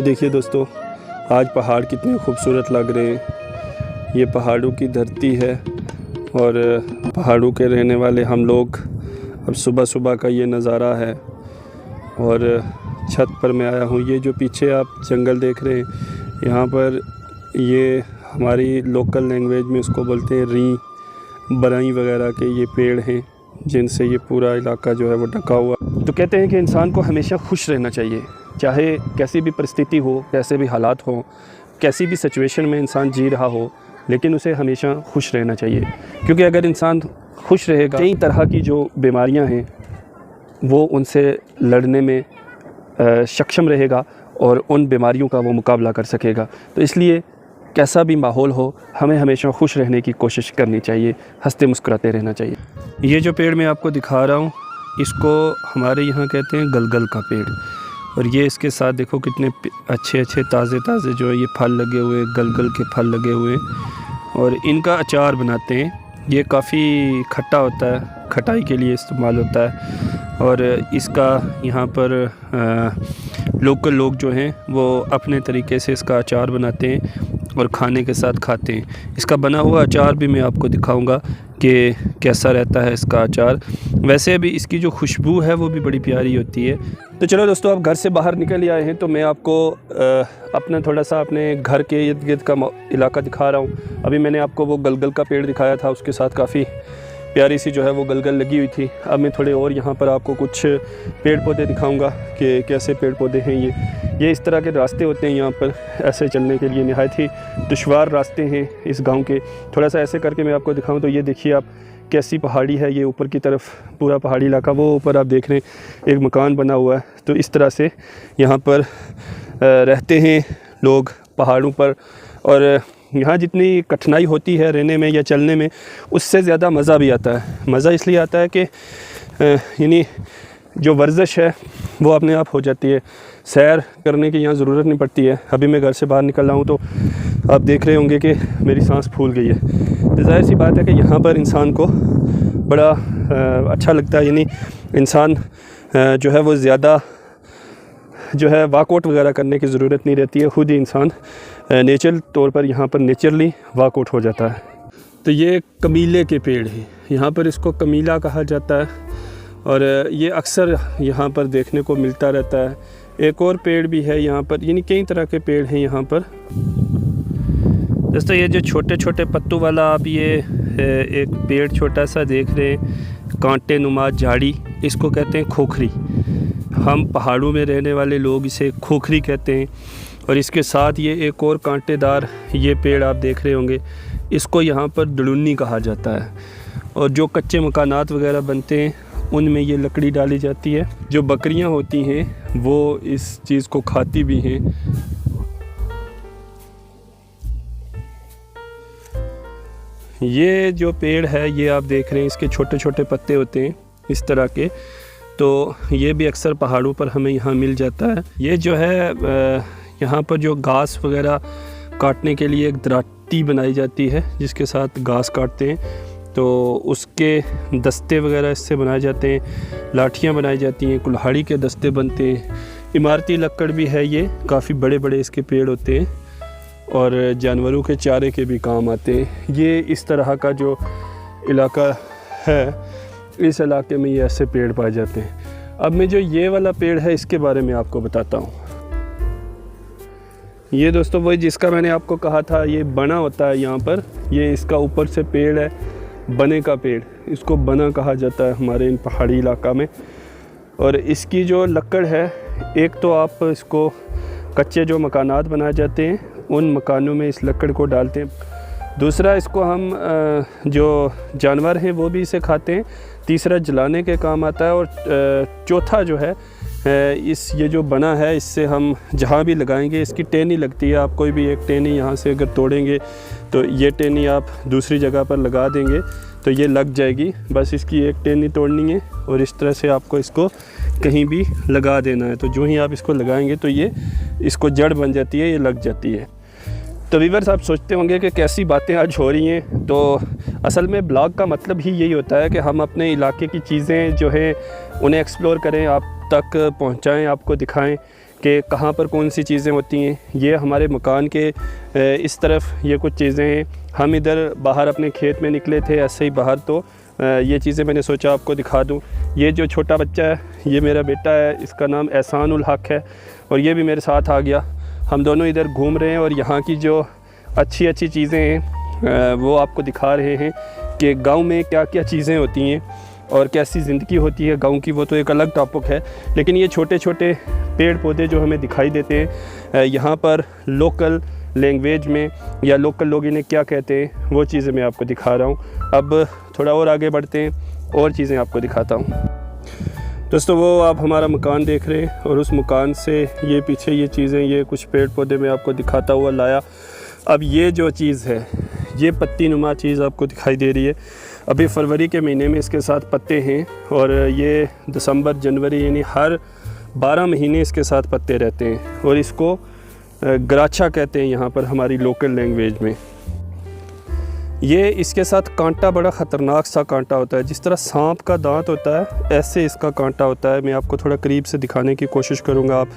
ये देखिए दोस्तों, आज पहाड़ कितने खूबसूरत लग रहे हैं। ये पहाड़ों की धरती है और पहाड़ों के रहने वाले हम लोग। अब सुबह सुबह का ये नज़ारा है और छत पर मैं आया हूँ। ये जो पीछे आप जंगल देख रहे हैं, यहाँ पर ये हमारी लोकल लैंग्वेज में इसको बोलते हैं री बराई वगैरह के ये पेड़ हैं, जिनसे ये पूरा इलाका जो है वो ढका हुआ। तो कहते हैं कि इंसान को हमेशा खुश रहना चाहिए, चाहे कैसी भी परिस्थिति हो, कैसे भी हालात हो, कैसी भी सिचुएशन में इंसान जी रहा हो, लेकिन उसे हमेशा खुश रहना चाहिए। क्योंकि अगर इंसान खुश रहेगा, कई तरह की जो बीमारियां हैं वो उनसे लड़ने में सक्षम रहेगा और उन बीमारियों का वो मुकाबला कर सकेगा। तो इसलिए कैसा भी माहौल हो, हमें हमेशा खुश रहने की कोशिश करनी चाहिए, हंसते मुस्कुराते रहना चाहिए। ये जो पेड़ मैं आपको दिखा रहा हूँ, इसको हमारे यहाँ कहते हैं गलगल का पेड़। और ये इसके साथ देखो कितने अच्छे अच्छे ताज़े ताज़े जो है ये फल लगे हुए, गलगल के फल लगे हुए, और इनका अचार बनाते हैं। ये काफ़ी खट्टा होता है, खटाई के लिए इस्तेमाल होता है। और इसका यहाँ पर लोकल लोग जो हैं वो अपने तरीके से इसका अचार बनाते हैं और खाने के साथ खाते हैं। इसका बना हुआ अचार भी मैं आपको दिखाऊंगा कि कैसा रहता है इसका अचार। वैसे भी इसकी जो खुशबू है वो भी बड़ी प्यारी होती है। तो चलो दोस्तों, अब घर से बाहर निकल आए हैं तो मैं आपको अपना थोड़ा सा अपने घर के इर्द गिर्द का इलाका दिखा रहा हूँ। अभी मैंने आपको वो गलगल का पेड़ दिखाया था, उसके साथ काफ़ी प्यारी सी जो है वो गलगल लगी हुई थी। अब मैं थोड़े और यहाँ पर आपको कुछ पेड़ पौधे दिखाऊंगा कि कैसे पेड़ पौधे हैं ये इस तरह के रास्ते होते हैं यहाँ पर ऐसे चलने के लिए। नहायत ही दुश्वार रास्ते हैं इस गांव के। थोड़ा सा ऐसे करके मैं आपको दिखाऊं तो ये देखिए आप कैसी पहाड़ी है, ये ऊपर की तरफ पूरा पहाड़ी इलाका। वो ऊपर आप देख रहे हैं एक मकान बना हुआ है। तो इस तरह से यहाँ पर रहते हैं लोग पहाड़ों पर। और यहाँ जितनी कठिनाई होती है रहने में या चलने में, उससे ज़्यादा मज़ा भी आता है। मज़ा इसलिए आता है कि यानी जो वर्जिश है वो अपने आप हो जाती है, सैर करने की यहाँ ज़रूरत नहीं पड़ती है। अभी मैं घर से बाहर निकल रहा हूँ तो आप देख रहे होंगे कि मेरी सांस फूल गई है। तो ज़ाहिर सी बात है कि यहाँ पर इंसान को बड़ा अच्छा लगता है। यानी इंसान जो है वो ज़्यादा जो है वाकआउट वगैरह करने की ज़रूरत नहीं रहती है, खुद ही इंसान नेचुरल तौर पर यहाँ पर नेचुरली वाकआउट हो जाता है। तो ये कमीले के पेड़ हैं, यहाँ पर इसको कमीला कहा जाता है और ये अक्सर यहाँ पर देखने को मिलता रहता है। एक और पेड़ भी है यहाँ पर, यानी कई तरह के पेड़ हैं यहाँ पर। दोस्तों, ये जो छोटे छोटे पत्तों वाला आप ये एक पेड़ छोटा सा देख रहे हैं, कांटे नुमा झाड़ी, इसको कहते हैं खोखरी। हम पहाड़ों में रहने वाले लोग इसे खोखरी कहते हैं। और इसके साथ ये एक और कांटेदार ये पेड़ आप देख रहे होंगे, इसको यहाँ पर दड़ुन्नी कहा जाता है। और जो कच्चे मकानात वगैरह बनते हैं उनमें ये लकड़ी डाली जाती है। जो बकरियाँ होती हैं वो इस चीज़ को खाती भी हैं। ये जो पेड़ है ये आप देख रहे हैं, इसके छोटे छोटे पत्ते होते हैं इस तरह के। तो ये भी अक्सर पहाड़ों पर हमें यहाँ मिल जाता है। ये जो है यहाँ पर जो घास वगैरह काटने के लिए एक दराटी बनाई जाती है जिसके साथ घास काटते हैं, तो उसके दस्ते वगैरह इससे बनाए जाते हैं। लाठियाँ बनाई जाती हैं, कुल्हाड़ी के दस्ते बनते हैं। इमारती लकड़ भी है, ये काफ़ी बड़े बड़े इसके पेड़ होते हैं और जानवरों के चारे के भी काम आते हैं। ये इस तरह का जो इलाका है, इस इलाके में ये ऐसे पेड़ पाए जाते हैं। अब मैं जो ये वाला पेड़ है इसके बारे में आपको बताता हूँ। ये दोस्तों वही जिसका मैंने आपको कहा था, ये बना होता है यहाँ पर। ये इसका ऊपर से पेड़ है, बने का पेड़, इसको बना कहा जाता है हमारे इन पहाड़ी इलाका में। और इसकी जो लकड़ है, एक तो आप इसको कच्चे जो मकानात बनाए जाते हैं उन मकानों में इस लकड़ को डालते हैं। दूसरा, इसको हम जो जानवर हैं वो भी इसे खाते हैं। तीसरा, जलाने के काम आता है। और चौथा जो है ये जो बना है, इससे हम जहाँ भी लगाएंगे इसकी टहनी लगती है। आप कोई भी एक टहनी यहाँ से अगर तोड़ेंगे तो ये टहनी आप दूसरी जगह पर लगा देंगे तो ये लग जाएगी। बस इसकी एक टहनी तोड़नी है और इस तरह से आपको इसको कहीं भी लगा देना है। तो जो ही आप इसको लगाएंगे तो ये इसको जड़ बन जाती है, ये लग जाती है। तो व्यूअर्स, आप सोचते होंगे कि कैसी बातें आज हो रही हैं। तो असल में ब्लॉग का मतलब ही यही होता है कि हम अपने इलाके की चीज़ें जो हैं उन्हें एक्सप्लोर करें, आप तक पहुंचाएं, आपको दिखाएं कि कहाँ पर कौन सी चीज़ें होती हैं। ये हमारे मकान के इस तरफ ये कुछ चीज़ें हैं। हम इधर बाहर अपने खेत में निकले थे ऐसे ही बाहर, तो ये चीज़ें मैंने सोचा आपको दिखा दूँ। ये जो छोटा बच्चा है ये मेरा बेटा है, इसका नाम एहसान उल हक है और ये भी मेरे साथ आ गया। हम दोनों इधर घूम रहे हैं और यहाँ की जो अच्छी अच्छी चीज़ें हैं वो आपको दिखा रहे हैं कि गांव में क्या क्या चीज़ें होती हैं और कैसी ज़िंदगी होती है गांव की, वो तो एक अलग टॉपिक है। लेकिन ये छोटे छोटे पेड़ पौधे जो हमें दिखाई देते हैं यहाँ पर लोकल लैंग्वेज में या लोकल लोग इन्हें क्या कहते हैं वो चीज़ें मैं आपको दिखा रहा हूँ। अब थोड़ा और आगे बढ़ते हैं और चीज़ें आपको दिखाता हूँ। दोस्तों वो आप हमारा मकान देख रहे हैं और उस मकान से ये पीछे ये चीज़ें, ये कुछ पेड़ पौधे मैं आपको दिखाता हुआ लाया। अब ये जो चीज़ है ये पत्ती नुमा चीज़ आपको दिखाई दे रही है। अभी फरवरी के महीने में इसके साथ पत्ते हैं और ये दिसंबर जनवरी यानी हर 12 महीने इसके साथ पत्ते रहते हैं और इसको गराछा कहते हैं यहाँ पर हमारी लोकल लैंग्वेज में। ये इसके साथ कांटा बड़ा ख़तरनाक सा कांटा होता है, जिस तरह सांप का दांत होता है ऐसे इसका कांटा होता है। मैं आपको थोड़ा करीब से दिखाने की कोशिश करूँगा, आप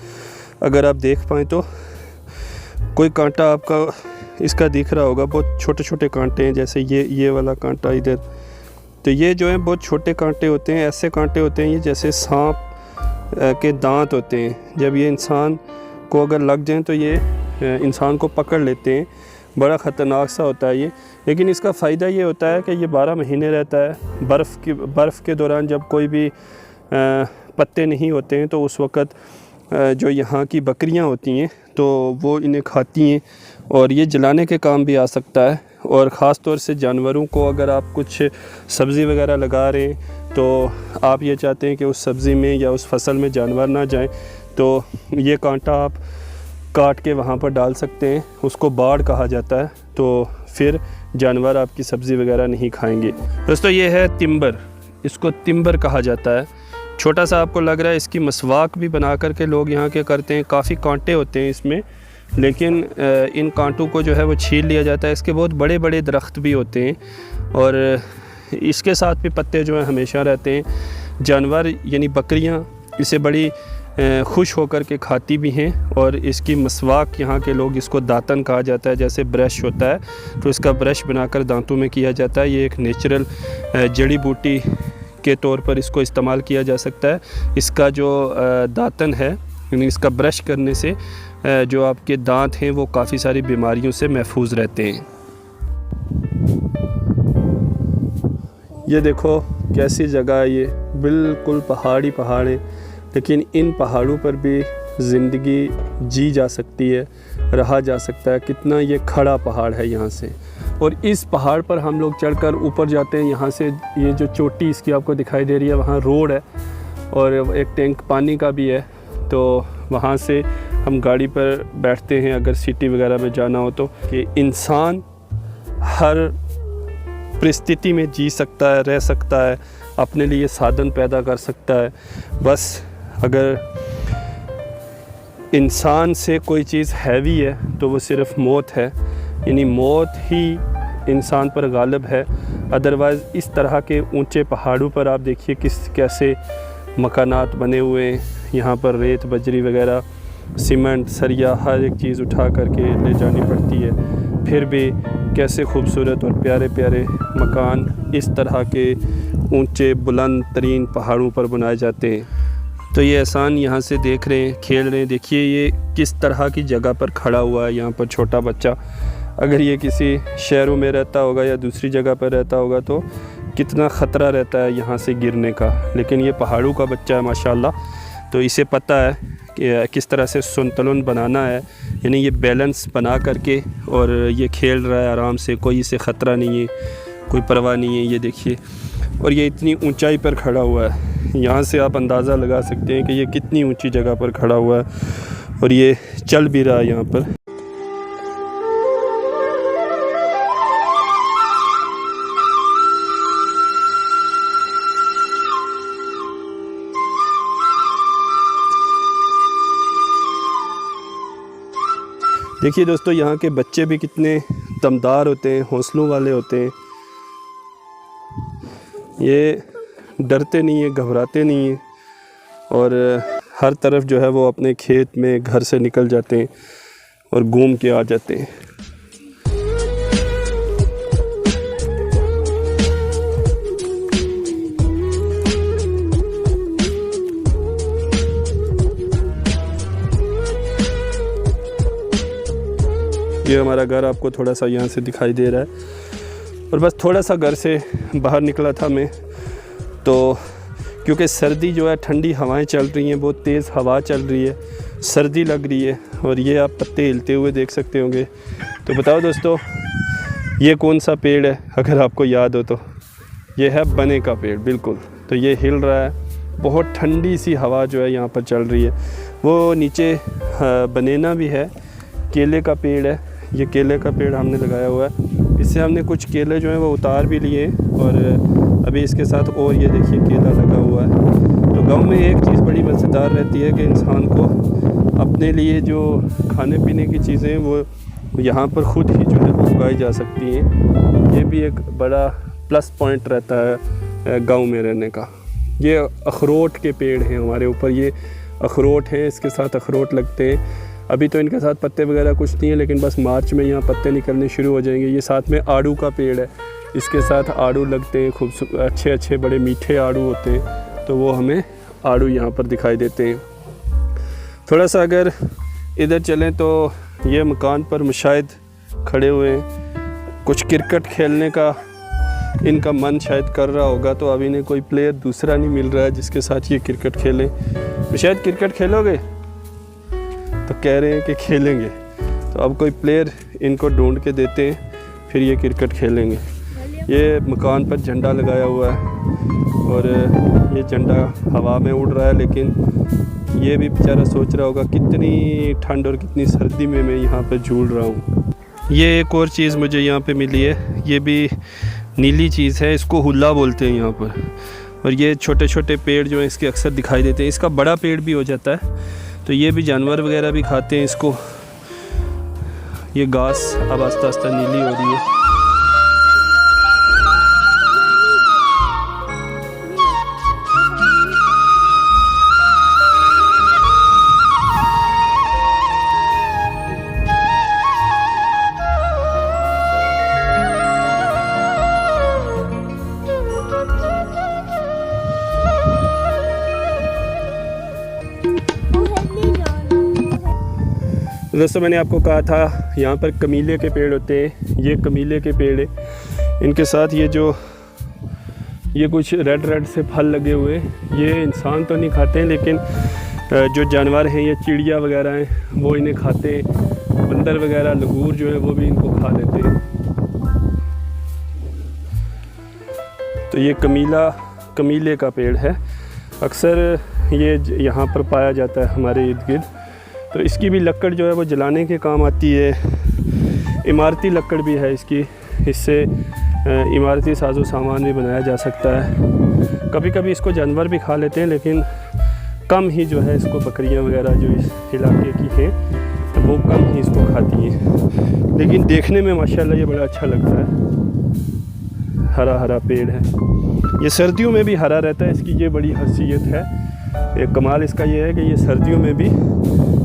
अगर आप देख पाएँ तो कोई कांटा आपका इसका दिख रहा होगा। बहुत छोटे छोटे कांटे हैं, जैसे ये वाला कांटा इधर, तो ये जो है बहुत छोटे कांटे होते हैं, ऐसे कांटे होते हैं ये जैसे सांप के दांत होते हैं। जब ये इंसान को अगर लग जाएं तो ये इंसान को पकड़ लेते हैं। बड़ा ख़तरनाक सा होता है ये, लेकिन इसका फ़ायदा ये होता है कि ये 12 महीने रहता है। बर्फ़ के दौरान जब कोई भी पत्ते नहीं होते हैं तो उस वक़्त जो यहाँ की बकरियाँ होती हैं तो वो इन्हें खाती हैं और ये जलाने के काम भी आ सकता है। और ख़ास तौर से जानवरों को अगर आप कुछ सब्ज़ी वगैरह लगा रहे हैं तो आप ये चाहते हैं कि उस सब्ज़ी में या उस फसल में जानवर ना जाएं, तो ये कांटा आप काट के वहाँ पर डाल सकते हैं। उसको बाड़ कहा जाता है, तो फिर जानवर आपकी सब्ज़ी वगैरह नहीं खाएंगे। दोस्तों ये है तिम्बर, इसको तिम्बर कहा जाता है। छोटा सा आपको लग रहा है, इसकी मसवाक भी बना करके लोग यहाँ के करते हैं। काफ़ी कांटे होते हैं इसमें, लेकिन इन कांटों को जो है वो छील लिया जाता है। इसके बहुत बड़े बड़े दरख्त भी होते हैं और इसके साथ भी पत्ते जो हैं हमेशा रहते हैं। जानवर यानी बकरियाँ इसे बड़ी खुश होकर के खाती भी हैं और इसकी मसवाक यहाँ के लोग इसको दातन कहा जाता है, जैसे ब्रश होता है तो इसका ब्रश बनाकर दांतों में किया जाता है। ये एक नेचुरल जड़ी बूटी के तौर पर इसको इस्तेमाल किया जा सकता है। इसका जो दातन है यानी इसका ब्रश करने से जो आपके दांत हैं वो काफ़ी सारी बीमारियों से महफूज रहते हैं। ये देखो कैसी जगह है, ये बिल्कुल पहाड़ है, लेकिन इन पहाड़ों पर भी ज़िंदगी जी जा सकती है, रहा जा सकता है। कितना ये खड़ा पहाड़ है यहाँ से, और इस पहाड़ पर हम लोग चढ़कर ऊपर जाते हैं। यहाँ से ये जो चोटी इसकी आपको दिखाई दे रही है, वहाँ रोड है और एक टैंक पानी का भी है, तो वहाँ से हम गाड़ी पर बैठते हैं अगर सिटी वगैरह में जाना हो तो। कि इंसान हर परिस्थिति में जी सकता है, रह सकता है, अपने लिए साधन पैदा कर सकता है। बस अगर इंसान से कोई चीज़ हैवी है तो वो सिर्फ मौत है, यानी मौत ही इंसान पर गालिब है। अदरवाइज़ इस तरह के ऊंचे पहाड़ों पर आप देखिए कैसे मकानात बने हुए हैं। यहाँ पर रेत बजरी वगैरह, सीमेंट, सरिया, हर एक चीज़ उठा करके ले जानी पड़ती है, फिर भी कैसे खूबसूरत और प्यारे प्यारे मकान इस तरह के ऊंचे बुलंद तरीन पहाड़ों पर बनाए जाते हैं। तो ये एहसान यहाँ से देख रहे हैं, खेल रहे हैं। देखिए ये किस तरह की जगह पर खड़ा हुआ है यहाँ पर छोटा बच्चा। अगर ये किसी शहरों में रहता होगा या दूसरी जगह पर रहता होगा तो कितना ख़तरा रहता है यहाँ से गिरने का, लेकिन ये पहाड़ों का बच्चा है माशाल्लाह, तो इसे पता है कि किस तरह से संतुलन बनाना है, यानी ये बैलेंस बना करके, और ये खेल रहा है आराम से, कोई इसे ख़तरा नहीं है, कोई परवाह नहीं है। ये देखिए, और ये इतनी ऊंचाई पर खड़ा हुआ है, यहाँ से आप अंदाज़ा लगा सकते हैं कि ये कितनी ऊंची जगह पर खड़ा हुआ है और ये चल भी रहा है यहाँ पर। देखिए दोस्तों, यहाँ के बच्चे भी कितने दमदार होते हैं, हौसलों वाले होते हैं। ये डरते नहीं हैं, घबराते नहीं हैं, और हर तरफ जो है वो अपने खेत में घर से निकल जाते हैं और घूम के आ जाते हैं। ये हमारा घर आपको थोड़ा सा यहाँ से दिखाई दे रहा है। और बस थोड़ा सा घर से बाहर निकला था मैं, तो क्योंकि सर्दी जो है, ठंडी हवाएं चल रही हैं, बहुत तेज़ हवा चल रही है, सर्दी लग रही है और ये आप पत्ते हिलते हुए देख सकते होंगे। तो बताओ दोस्तों, ये कौन सा पेड़ है? अगर आपको याद हो तो ये है बने का पेड़, बिल्कुल। तो ये हिल रहा है, बहुत ठंडी सी हवा जो है यहाँ पर चल रही है। वो नीचे बनेना भी है, केले का पेड़ है। ये केले का पेड़ हमने लगाया हुआ है, इससे हमने कुछ केले जो हैं वो उतार भी लिए और अभी इसके साथ और ये देखिए केला लगा हुआ है। तो गांव में एक चीज़ बड़ी मज़ेदार रहती है कि इंसान को अपने लिए जो खाने पीने की चीज़ें वो यहाँ पर ख़ुद ही जो है वो उगाई जा सकती हैं। ये भी एक बड़ा प्लस पॉइंट रहता है गांव में रहने का। ये अखरोट के पेड़ हैं हमारे ऊपर, ये अखरोट हैं, इसके साथ अखरोट लगते हैं। अभी तो इनके साथ पत्ते वगैरह कुछ नहीं है, लेकिन बस मार्च में यहाँ पत्ते निकलने शुरू हो जाएंगे। ये साथ में आड़ू का पेड़ है, इसके साथ आड़ू लगते हैं, खूब अच्छे बड़े मीठे आड़ू होते हैं, तो वो हमें आड़ू यहाँ पर दिखाई देते हैं। थोड़ा सा अगर इधर चलें तो ये मकान पर मुशाहिद खड़े हुए हैं, कुछ क्रिकेट खेलने का इनका मन शायद कर रहा होगा, तो अभी इन्हें कोई प्लेयर दूसरा नहीं मिल रहा है जिसके साथ ये क्रिकेट खेलें। मुशाहिद, क्रिकेट खेलोगे? तो कह रहे हैं कि खेलेंगे, तो अब कोई प्लेयर इनको ढूंढ के देते हैं, फिर ये क्रिकेट खेलेंगे। ये मकान पर झंडा लगाया हुआ है और ये झंडा हवा में उड़ रहा है, लेकिन ये भी बेचारा सोच रहा होगा कितनी ठंड और कितनी सर्दी में मैं यहाँ पर झूल रहा हूँ। ये एक और चीज़ मुझे यहाँ पे मिली है, ये भी नीली चीज़ है, इसको हुल्ला बोलते हैं यहाँ पर। और ये छोटे छोटे पेड़ जो हैं इसके अक्सर दिखाई देते हैं। इसका बड़ा पेड़ भी हो जाता है, तो ये भी जानवर वगैरह भी खाते हैं इसको। ये घास अब आस्ता आस्ता नीली हो रही है। दोस्तों, मैंने आपको कहा था यहाँ पर कमीले के पेड़ होते हैं। ये कमीले के पेड़ है, इनके साथ ये कुछ रेड से फल लगे हुए। ये इंसान तो नहीं खाते हैं, लेकिन जो जानवर हैं, ये चिड़िया वगैरह हैं, वो इन्हें खाते हैं। बंदर वगैरह, लंगूर जो है वो भी इनको खा लेते हैं। तो ये कमीले का पेड़ है, अक्सर ये यहाँ पर पाया जाता है हमारे इर्द गिर्द। तो इसकी भी लकड़ जो है वो जलाने के काम आती है। इमारती लकड़ भी है इसकी, इससे इमारती साजो सामान भी बनाया जा सकता है। कभी कभी इसको जानवर भी खा लेते हैं, लेकिन कम ही जो है इसको बकरियां वगैरह जो इस इलाके की हैं वो कम ही इसको खाती हैं। लेकिन देखने में माशाल्लाह ये बड़ा अच्छा लगता है। हरा हरा पेड़ है, ये सर्दियों में भी हरा रहता है। इसकी ये बड़ी खासियत है, एक कमाल इसका ये है कि ये सर्दियों में भी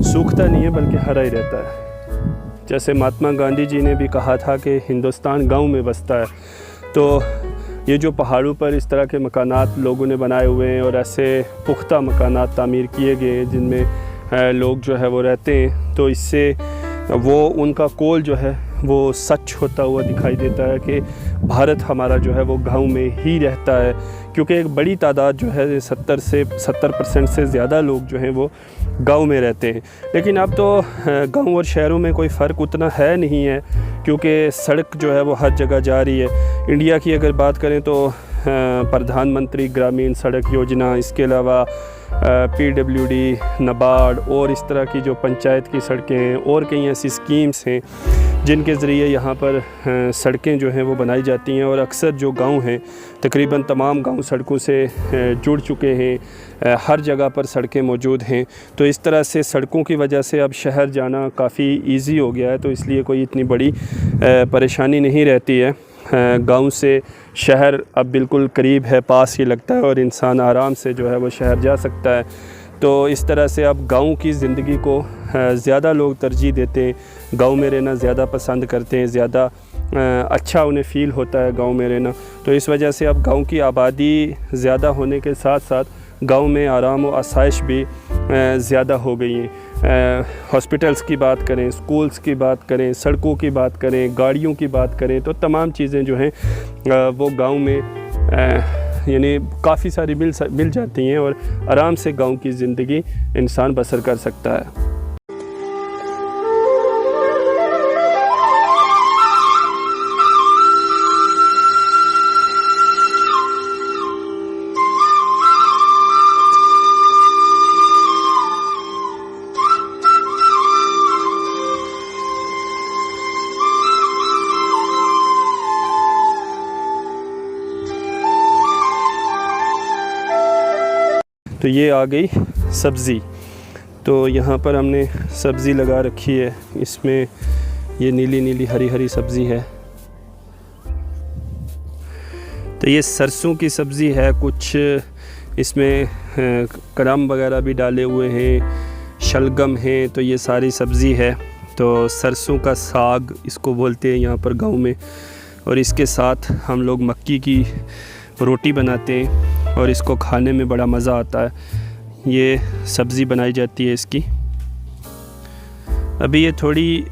सूखता नहीं है, बल्कि हरा ही रहता है। जैसे महात्मा गांधी जी ने भी कहा था कि हिंदुस्तान गांव में बसता है। तो ये जो पहाड़ों पर इस तरह के मकानात लोगों ने बनाए हुए हैं और ऐसे पुख्ता मकानात तामीर किए गए हैं जिनमें लोग जो है वो रहते हैं, तो इससे वो उनका कौल जो है वो सच होता हुआ दिखाई देता है कि भारत हमारा जो है वो गांव में ही रहता है। क्योंकि एक बड़ी तादाद जो है 70% से ज़्यादा लोग जो हैं वो गांव में रहते हैं। लेकिन अब तो गांव और शहरों में कोई फ़र्क उतना है नहीं है, क्योंकि सड़क जो है वो हर जगह जा रही है। इंडिया की अगर बात करें तो प्रधानमंत्री ग्रामीण सड़क योजना, इसके अलावा PWD, नाबार्ड और इस तरह की जो पंचायत की सड़कें हैं और कई ऐसी स्कीम्स हैं जिनके ज़रिए यहाँ पर सड़कें जो हैं वो बनाई जाती हैं। और अक्सर जो गांव हैं, तकरीबन तमाम गांव सड़कों से जुड़ चुके हैं, हर जगह पर सड़कें मौजूद हैं। तो इस तरह से सड़कों की वजह से अब शहर जाना काफ़ी इजी हो गया है, तो इसलिए कोई इतनी बड़ी परेशानी नहीं रहती है। गांव से शहर अब बिल्कुल करीब है, पास ही लगता है और इंसान आराम से जो है वो शहर जा सकता है। तो इस तरह से अब गाँव की ज़िंदगी को ज़्यादा लोग तरजीह देते हैं, गाँव में रहना ज़्यादा पसंद करते हैं, ज़्यादा अच्छा उन्हें फ़ील होता है गाँव में रहना। तो इस वजह से अब गाँव की आबादी ज़्यादा होने के साथ साथ गाँव में आराम और आसाइश भी ज़्यादा हो गई हैं। हॉस्पिटल्स की बात करें, स्कूल्स की बात करें, सड़कों की बात करें, गाड़ियों की बात करें, तो तमाम चीज़ें जो हैं वो गाँव में यानी काफ़ी सारी मिल जाती हैं और आराम से गाँव की ज़िंदगी इंसान बसर कर सकता है। तो ये आ गई सब्ज़ी। तो यहाँ पर हमने सब्ज़ी लगा रखी है, इसमें ये नीली नीली हरी हरी सब्ज़ी है। तो ये सरसों की सब्ज़ी है, कुछ इसमें करम वगैरह भी डाले हुए हैं, शलगम है, तो ये सारी सब्ज़ी है। तो सरसों का साग इसको बोलते हैं यहाँ पर गाँव में, और इसके साथ हम लोग मक्की की रोटी बनाते हैं और इसको खाने में बड़ा मज़ा आता है। ये सब्ज़ी बनाई जाती है इसकी। अभी ये थोड़ी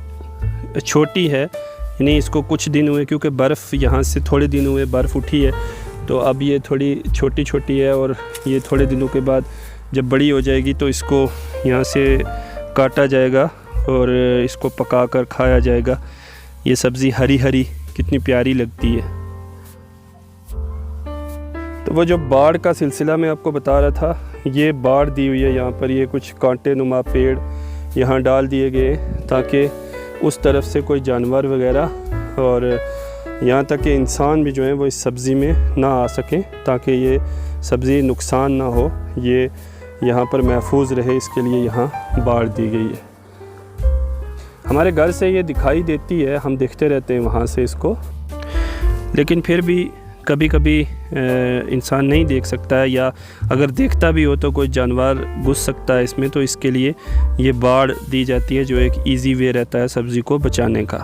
छोटी है, यानी इसको कुछ दिन हुए, क्योंकि बर्फ़ यहाँ से थोड़े दिन हुए बर्फ़ उठी है, तो अब ये थोड़ी छोटी छोटी है और ये थोड़े दिनों के बाद जब बड़ी हो जाएगी तो इसको यहाँ से काटा जाएगा और इसको पका कर खाया जाएगा। ये सब्ज़ी हरी हरी कितनी प्यारी लगती है। तो वो जो बाढ़ का सिलसिला मैं आपको बता रहा था, ये बाढ़ दी हुई है यहाँ पर। ये कुछ कांटे नुमा पेड़ यहाँ डाल दिए गए ताकि उस तरफ से कोई जानवर वगैरह और यहाँ तक कि इंसान भी जो है वो इस सब्ज़ी में ना आ सकें, ताकि ये सब्ज़ी नुकसान ना हो, ये यहाँ पर महफूज रहे, इसके लिए यहाँ बाढ़ दी गई है। हमारे घर से ये दिखाई देती है, हम देखते रहते हैं वहाँ से इसको, लेकिन फिर भी कभी कभी इंसान नहीं देख सकता है, या अगर देखता भी हो तो कोई जानवर घुस सकता है इसमें, तो इसके लिए ये बाड़ दी जाती है, जो एक इजी वे रहता है सब्ज़ी को बचाने का।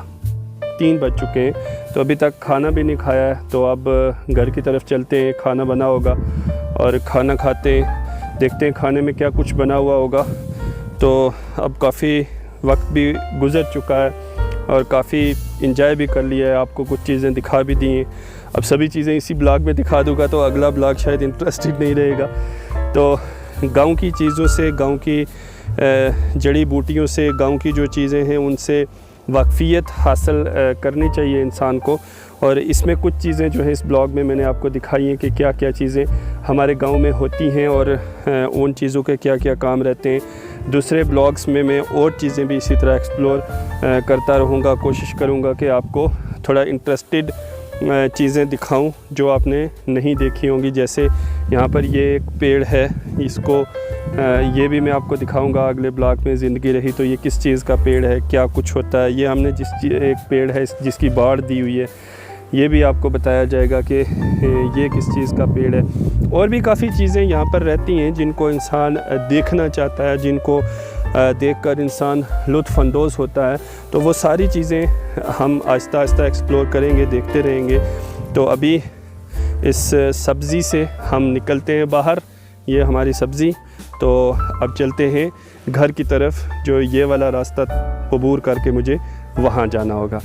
3 बज चुके हैं, तो अभी तक खाना भी नहीं खाया है, तो अब घर की तरफ चलते हैं, खाना बना होगा और खाना खाते हैं, देखते हैं खाने में क्या कुछ बना हुआ होगा। तो अब काफ़ी वक्त भी गुज़र चुका है और काफ़ी इंजॉय भी कर लिया है, आपको कुछ चीज़ें दिखा भी दी हैं। अब सभी चीज़ें इसी ब्लॉग में दिखा दूंगा तो अगला ब्लॉग शायद इंटरेस्टेड नहीं रहेगा। तो गांव की चीज़ों से, गांव की जड़ी बूटियों से, गांव की जो चीज़ें हैं उनसे वाकफ़ियत हासिल करनी चाहिए इंसान को। और इसमें कुछ चीज़ें जो है इस ब्लॉग में मैंने आपको दिखाई हैं कि क्या क्या चीज़ें हमारे गांव में होती हैं और उन चीज़ों के क्या क्या काम रहते हैं। दूसरे ब्लॉग्स में मैं और चीज़ें भी इसी तरह एक्सप्लोर करता रहूँगा, कोशिश करूँगा कि आपको थोड़ा इंटरेस्टेड चीज़ें दिखाऊं जो आपने नहीं देखी होंगी। जैसे यहाँ पर ये एक पेड़ है, इसको ये भी मैं आपको दिखाऊंगा अगले ब्लॉग में। ज़िंदगी रही तो ये किस चीज़ का पेड़ है, क्या कुछ होता है। ये हमने एक पेड़ है जिसकी बाड़ दी हुई है, ये भी आपको बताया जाएगा कि ये किस चीज़ का पेड़ है। और भी काफ़ी चीज़ें यहाँ पर रहती हैं जिनको इंसान देखना चाहता है, जिनको देखकर इंसान लुत्फ़अंदोज़ होता है। तो वो सारी चीज़ें हम आहिस्ता आहिस्ता एक्सप्लोर करेंगे, देखते रहेंगे। तो अभी इस सब्ज़ी से हम निकलते हैं बाहर, ये हमारी सब्ज़ी। तो अब चलते हैं घर की तरफ, जो ये वाला रास्ता अबूर करके मुझे वहाँ जाना होगा।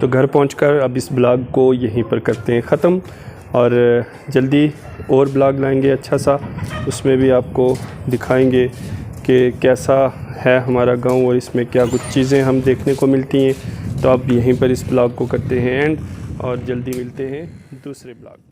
तो घर पहुंचकर अब इस ब्लॉग को यहीं पर करते हैं ख़त्म, और जल्दी और ब्लॉग लाएंगे अच्छा सा, उसमें भी आपको दिखाएंगे कि कैसा है हमारा गांव और इसमें क्या कुछ चीज़ें हम देखने को मिलती हैं। तो अब यहीं पर इस ब्लॉग को करते हैं एंड, और जल्दी मिलते हैं दूसरे ब्लॉग।